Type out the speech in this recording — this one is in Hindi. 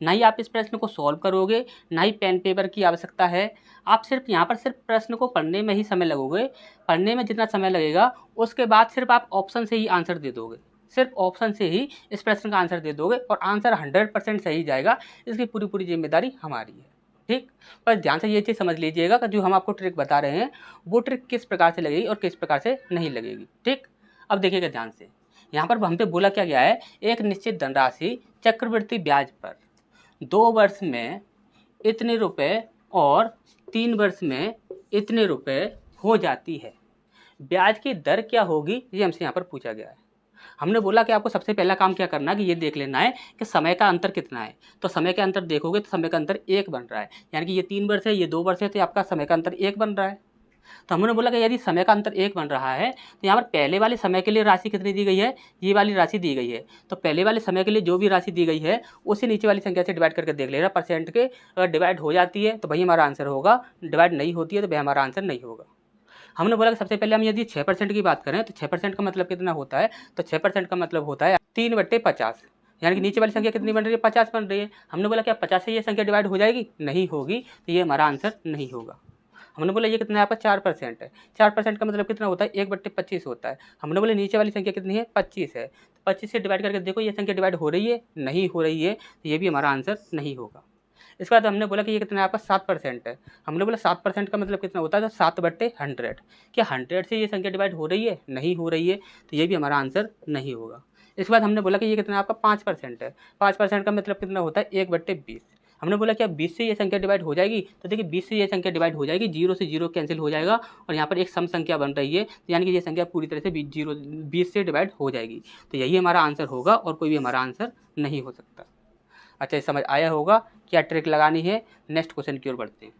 ना ही आप इस प्रश्न को सॉल्व करोगे, ना ही पेन पेपर की आवश्यकता है। आप सिर्फ यहाँ पर सिर्फ प्रश्न को पढ़ने में ही समय लगोगे। पढ़ने में जितना समय लगेगा उसके बाद सिर्फ आप ऑप्शन से ही आंसर दे दोगे, सिर्फ ऑप्शन से ही इस प्रश्न का आंसर दे दोगे और आंसर 100% सही जाएगा। इसकी पूरी पूरी जिम्मेदारी हमारी है, ठीक। पर ध्यान से ये चीज़ समझ लीजिएगा कि जो हम आपको ट्रिक बता रहे हैं वो ट्रिक किस प्रकार से लगेगी और किस प्रकार से नहीं लगेगी, ठीक। अब देखिएगा ध्यान से, यहाँ पर हमसे बोला क्या गया है, एक निश्चित धनराशि चक्रवृद्धि ब्याज पर 2 वर्ष में इतने रुपए और 3 वर्ष में इतने रुपए हो जाती है। ब्याज की दर क्या होगी, ये हमसे यहाँ पर पूछा गया है। हमने बोला कि आपको सबसे पहला काम क्या करना है कि ये देख लेना है कि समय का अंतर कितना है। तो समय का अंतर देखोगे तो समय का अंतर 1 बन रहा है, यानी कि ये 3 वर्ष है, ये 2 वर्ष है, तो आपका समय का अंतर 1 बन रहा है। तो हमने बोला कि यदि समय का अंतर 1 बन रहा है तो यहाँ पर पहले वाले समय के लिए राशि कितनी दी गई है, ये वाली राशि दी गई है। तो पहले वाले समय के लिए जो भी राशि दी गई है उसे नीचे वाली संख्या से डिवाइड करके देख लेना, परसेंट के अगर डिवाइड हो जाती है तो भाई हमारा आंसर होगा, डिवाइड नहीं होती है तो भाई हमारा आंसर नहीं होगा। हमने बोला कि सबसे पहले हम यदि 6% की बात करें तो 6% का मतलब कितना होता है, तो 6% का मतलब होता है 3/50, यानी कि नीचे वाली संख्या कितनी बन रही है, 50 बन रही है। हमने बोला क्या 50 से ये संख्या डिवाइड हो जाएगी, नहीं होगी, तो ये हमारा आंसर नहीं होगा। हमने बोला ये कितना है आपका 4% है, 4% का मतलब कितना होता है 1/25 होता है। हमने बोला नीचे वाली संख्या कितनी है 25 है, तो 25 से डिवाइड करके देखो ये संख्या डिवाइड हो रही है, नहीं हो रही है, तो ये भी हमारा आंसर नहीं होगा। इसके बाद हमने बोला कि ये कितना है आपका 7% है। हमने बोला 7% का मतलब कितना होता है, तो 7/100। क्या 100 से ये संख्या डिवाइड हो रही है, नहीं हो रही है, तो ये भी हमारा आंसर नहीं होगा। इसके बाद हमने बोला कि ये कितना है आपका 5% है। 5% का मतलब कितना होता है 1/20। हमने बोला क्या 20 से ये संख्या डिवाइड हो जाएगी, तो देखिए 20 से ये संख्या डिवाइड हो जाएगी, 0 से 0 कैंसिल हो जाएगा और यहाँ पर एक सम संख्या बन रही है, तो यानी कि ये संख्या पूरी तरह से 20 से डिवाइड हो जाएगी, तो यही हमारा आंसर होगा और कोई भी हमारा आंसर नहीं हो सकता। अच्छा, समझ आया होगा क्या ट्रिक लगानी है। नेक्स्ट क्वेश्चन की ओर बढ़ते हैं।